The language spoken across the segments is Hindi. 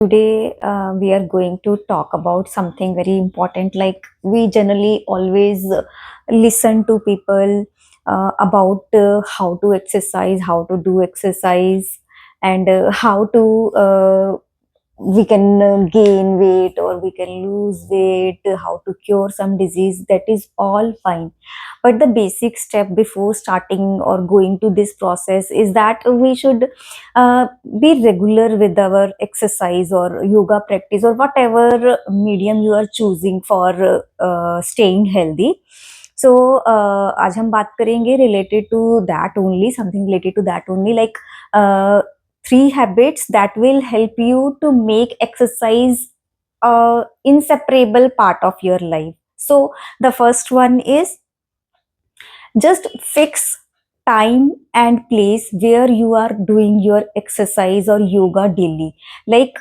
Today, we are going to talk about something very important. Like, we generally always listen to people about how to exercise, how to do exercise, and how to we can gain weight or we can lose weight, how to cure some disease. That is all fine, but the basic step before starting or going to this process is that we should uh, be regular with our exercise or yoga practice or whatever medium you are choosing for staying healthy. So आज हम बात करेंगे related to that only, something related to that only, like uh, three habits that will help you to make exercise a inseparable part of your life. So the first one is just fix time and place where you are doing your exercise or yoga daily. Like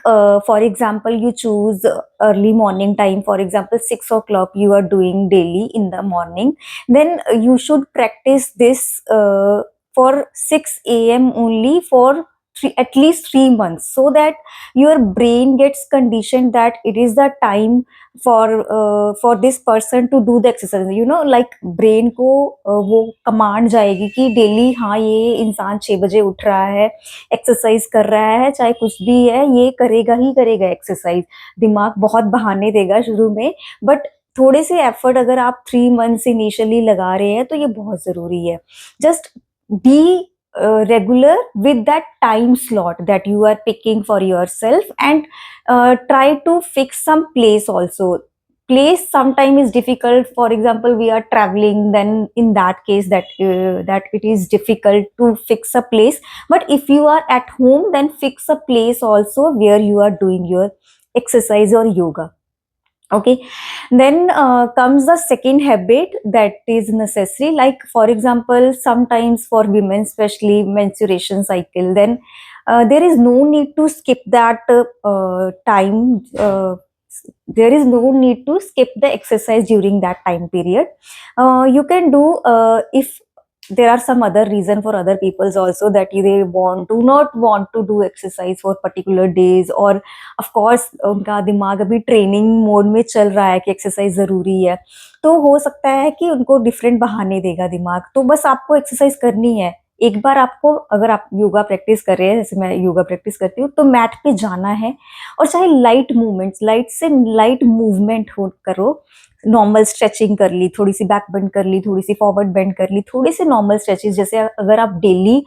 for example, you choose early morning time, for example 6 o'clock you are doing daily in the morning, then you should practice this for 6 a.m. only for at least 3 months, so that your brain gets conditioned that it is the time for this person to do the exercise. like brain को वो कमांड जाएगी कि डेली हाँ ये इंसान 6 बजे उठ रहा है, एक्सरसाइज कर रहा है, चाहे कुछ भी है ये करेगा ही करेगा एक्सरसाइज। दिमाग बहुत बहाने देगा शुरू में, बट थोड़े से एफर्ट अगर आप 3 मंथ्स इनिशियली लगा रहे हैं तो ये बहुत जरूरी है। Just be regular with that time slot that you are picking for yourself, and try to fix some place also. Place sometime is difficult, for example we are traveling, then in that case that it is difficult to fix a place, but if you are at home then fix a place also where you are doing your exercise or yoga. Okay, then comes the second habit that is necessary, like for example sometimes for women, especially menstruation cycle, then there is no need to skip that time. There is no need to skip the exercise during that time period. You can do, if there are some other reason for other peoples also that they do not want to do exercise for particular days, or of course उनका दिमाग अभी ट्रेनिंग मोड में चल रहा है कि एक्सरसाइज जरूरी है, तो हो सकता है कि उनको डिफरेंट बहाने देगा दिमाग। तो बस आपको एक्सरसाइज करनी है। एक बार आपको, अगर आप योगा प्रैक्टिस कर रहे हैं, जैसे मैं योगा प्रैक्टिस करती हूँ, तो मैट पे जाना है और चाहे लाइट मूवमेंट्स, लाइट से लाइट मूवमेंट हो करो। नॉर्मल स्ट्रेचिंग कर ली, थोड़ी सी बैक बेंड कर ली, थोड़ी सी फॉरवर्ड बेंड कर ली, थोड़ी सी नॉर्मल स्ट्रेचेस। जैसे अगर आप डेली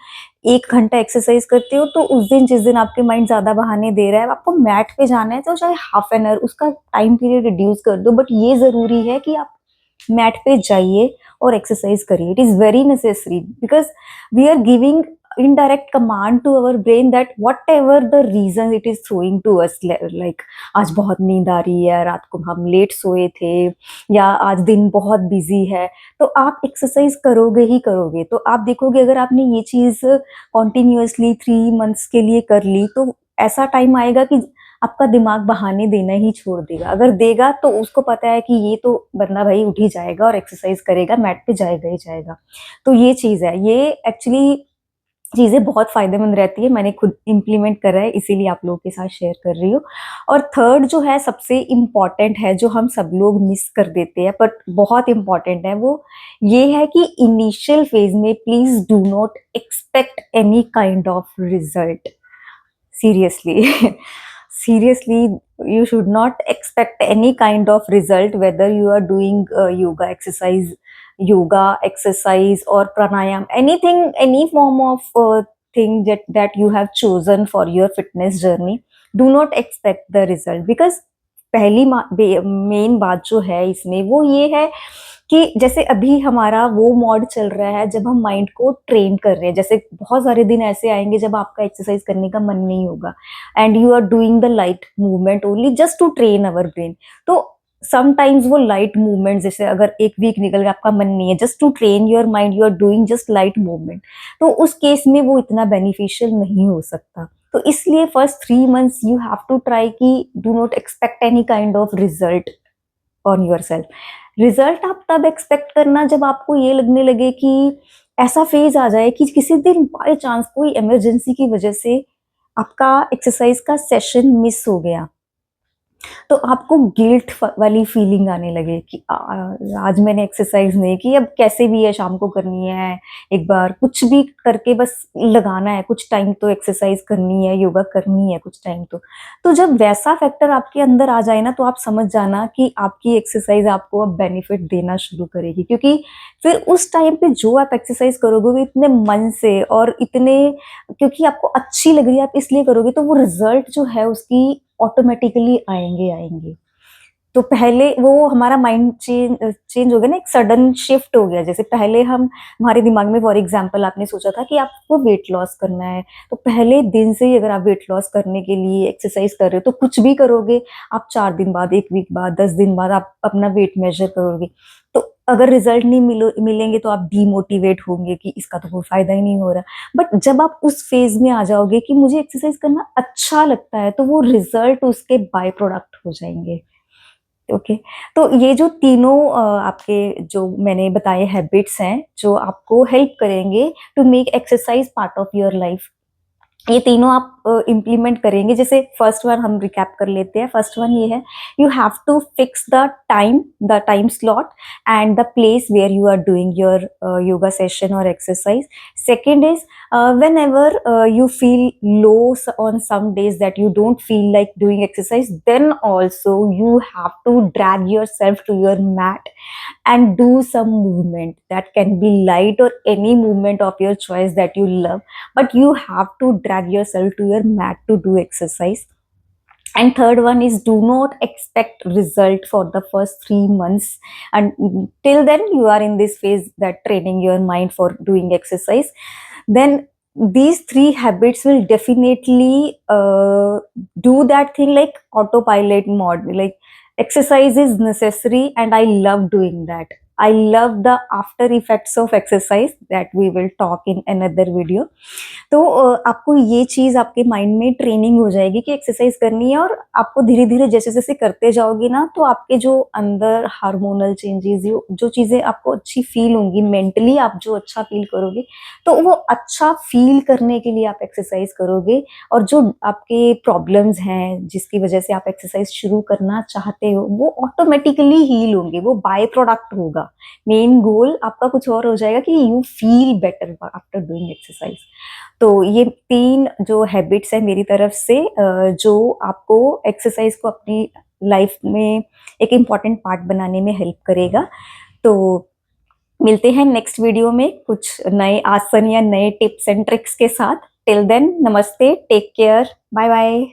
1 घंटा एक्सरसाइज करते हो, तो उस दिन जिस दिन आपके माइंड ज्यादा बहाने दे रहा है, आपको मैट पे जाना है, तो चाहे हाफ एन आवर उसका टाइम पीरियड रिड्यूस कर दो, बट ये जरूरी है कि आप मैट पे जाइए और एक्सरसाइज करिए। It is very necessary, because we are giving indirect command to our brain that whatever the reason it is throwing to us, like आज बहुत नींद आ रही है, रात को हम लेट सोए थे, या आज दिन बहुत बिजी है, तो आप एक्सरसाइज करोगे ही करोगे। तो आप देखोगे अगर आपने ये चीज कॉन्टिन्यूअसली 3 मंथ्स के लिए कर ली, तो ऐसा टाइम आएगा कि आपका दिमाग बहाने देना ही छोड़ देगा। अगर देगा तो उसको पता है कि ये तो बंदा भाई उठ ही जाएगा और एक्सरसाइज करेगा, मैट पे जाएगा ही जाएगा। तो ये चीज है, ये एक्चुअली चीजें बहुत फायदेमंद रहती है, मैंने खुद इम्प्लीमेंट करा है, इसीलिए आप लोगों के साथ शेयर कर रही हूँ। और थर्ड जो है सबसे इम्पॉर्टेंट है, जो हम सब लोग मिस कर देते हैं बट बहुत इम्पॉर्टेंट है, वो ये है कि इनिशियल फेज में please do not expect any kind of result. Seriously seriously, you should not expect any kind of result, whether you are doing yoga exercise or pranayam, anything, any form of thing that you have chosen for your fitness journey. Do not expect the result, because पहली मेन बात जो है इसमें वो ये है कि जैसे अभी हमारा वो मोड चल रहा है जब हम माइंड को ट्रेन कर रहे हैं। जैसे बहुत सारे दिन ऐसे आएंगे जब आपका एक्सरसाइज करने का मन नहीं होगा, and you are doing the light movement only just to train our brain. तो समटाइम्स वो लाइट मूवमेंट, जैसे अगर एक वीक निकल गया, आपका मन नहीं है, just to train your mind you are doing just light movement, तो उस केस में वो इतना बेनिफिशियल नहीं हो सकता। तो इसलिए first 3 months you have to try कि do not expect any kind of result on yourself. Result आप तब एक्सपेक्ट करना जब आपको ये लगने लगे कि ऐसा फेज आ जाए कि किसी दिन बाय चांस कोई इमरजेंसी की वजह से आपका एक्सरसाइज का सेशन मिस हो गया, तो आपको गिल्ट वाली फीलिंग आने लगे कि आज मैंने एक्सरसाइज नहीं की, अब कैसे भी है शाम को करनी है, एक बार कुछ भी करके बस लगाना है, कुछ टाइम तो एक्सरसाइज करनी है, योगा करनी है कुछ टाइम तो जब वैसा फैक्टर आपके अंदर आ जाए ना, तो आप समझ जाना कि आपकी एक्सरसाइज आपको अब बेनिफिट देना शुरू करेगी, क्योंकि फिर उस टाइम पे जो आप एक्सरसाइज करोगे वो इतने मन से और इतने, क्योंकि आपको अच्छी लग रही है आप इसलिए करोगे, तो वो रिजल्ट जो है उसकी ऑटोमेटिकली आएंगे आएंगे। तो पहले वो हमारा माइंड चेंज चेंज हो गया ना, एक सडन शिफ्ट हो गया। जैसे पहले हम हमारे दिमाग में फॉर एग्जांपल आपने सोचा था कि आपको वेट लॉस करना है, तो पहले दिन से ही अगर आप वेट लॉस करने के लिए एक्सरसाइज कर रहे हो तो कुछ भी करोगे, आप 4 दिन बाद, 1 वीक बाद, 10 दिन बाद आप अपना वेट मेजर करोगे, तो अगर रिजल्ट नहीं मिलेंगे तो आप डीमोटिवेट होंगे कि इसका तो कोई फायदा ही नहीं हो रहा। बट जब आप उस फेज में आ जाओगे कि मुझे एक्सरसाइज करना अच्छा लगता है, तो वो रिजल्ट उसके बाय प्रोडक्ट हो जाएंगे। ओके। तो ये जो तीनों आपके जो मैंने बताए हैबिट्स हैं जो आपको हेल्प करेंगे to make exercise part of your life, ये तीनों आप इम्प्लीमेंट करेंगे। जैसे फर्स्ट वन हम रिकैप कर लेते हैं। फर्स्ट वन ये है, you have to fix the time slot and the place where you are doing your yoga session और exercise. Second is, whenever you feel low on some days that you don't feel like doing exercise, then also you have to drag yourself to your mat and do some movement. That can be light or any movement of your choice that you love, but you have to drag yourself to your mat to do exercise. And third one is, do not expect result for the first 3 months, and till then you are in this phase that training your mind for doing exercise. Then these three habits will definitely do that thing like autopilot mode. Like, exercise is necessary and I love doing that. I love the after effects of exercise that we will talk in another video. तो आपको ये चीज़ आपके माइंड में ट्रेनिंग हो जाएगी कि एक्सरसाइज करनी है, और आपको धीरे-धीरे जैसे-जैसे करते जाओगे ना, तो आपके जो अंदर हार्मोनल चेंजेस, जो चीज़ें आपको अच्छी फ़ील होंगी, मेंटली आप जो अच्छा फ़ील करोगे, तो वो अच्छा फ़ील करने के लिए आप एक्सरसाइज करोगे, और जो आपके प्रॉब्लम्स हैं, जिसकी वजह से आप एक्सरसाइज शुरू करना चाहते हो, वो ऑटोमेटिकली हील होंगे, वो बाय प्रोडक्ट होगा। मेन गोल आपका कुछ और हो जाएगा कि you feel better after doing exercise. तो ये 3 जो हैबिट्स हैं मेरी तरफ से, जो आपको एक्सरसाइज को अपनी लाइफ में एक इम्पॉर्टेंट पार्ट बनाने में हेल्प करेगा। तो मिलते हैं नेक्स्ट वीडियो में कुछ नए आसन या नए टिप्स एंड ट्रिक्स के साथ। टिल देन, नमस्ते, टेक केयर, बाय बाय।